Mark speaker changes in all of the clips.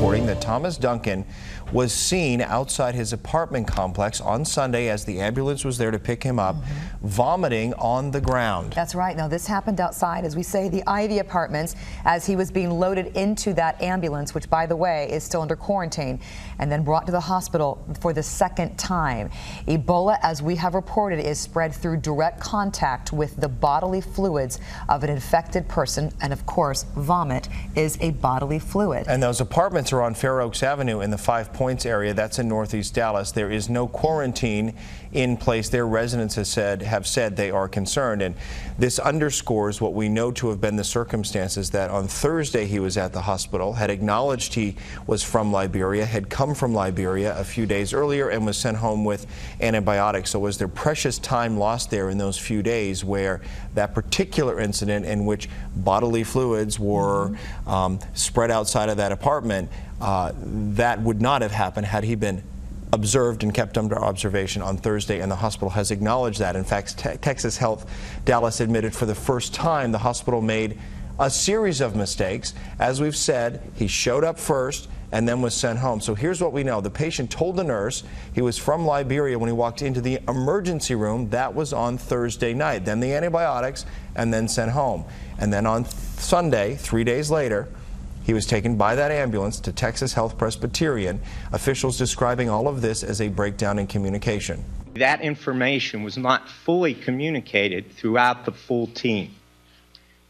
Speaker 1: reporting that Thomas Duncan was seen outside his apartment complex on Sunday as the ambulance was there to pick him up, vomiting on the ground.
Speaker 2: That's right. Now, this happened outside, as we say, the Ivy Apartments, as he was being loaded into that ambulance, which, by the way, is still under quarantine, and then brought to the hospital for the second time. Ebola, as we have reported, is spread through direct contact with the bodily fluids of an infected person, and of course, vomit is a bodily fluid.
Speaker 1: And those apartments are on Fair Oaks Avenue in the 5 Points area. That's in northeast Dallas. There is no quarantine in place. Their residents have said they are concerned, and this underscores what we know to have been the circumstances, that on Thursday he was at the hospital, had acknowledged he was from Liberia, had come from Liberia a few days earlier, and was sent home with antibiotics. So was there precious time lost there in those few days where that particular incident in which bodily fluids were spread outside of that apartment, that would not have happened had he been observed and kept under observation on Thursday, and the hospital has acknowledged that. In fact, Texas Health Dallas admitted for the first time the hospital made a series of mistakes. As we've said, he showed up first and then was sent home. So here's what we know. The patient told the nurse he was from Liberia when he walked into the emergency room. That was on Thursday night. Then the antibiotics, and then sent home. And then on Sunday, 3 days later, he was taken by that ambulance to Texas Health Presbyterian, officials describing all of this as a breakdown in communication.
Speaker 3: That information was not fully communicated throughout the full team.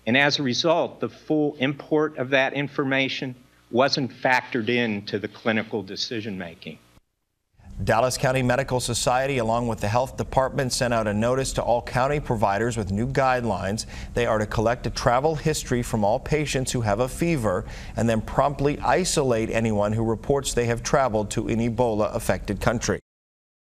Speaker 3: And as a result, the full import of that information wasn't factored into the clinical decision-making.
Speaker 1: Dallas County Medical Society, along with the health department, sent out a notice to all county providers with new guidelines. They are to collect a travel history from all patients who have a fever and then promptly isolate anyone who reports they have traveled to an Ebola-affected country.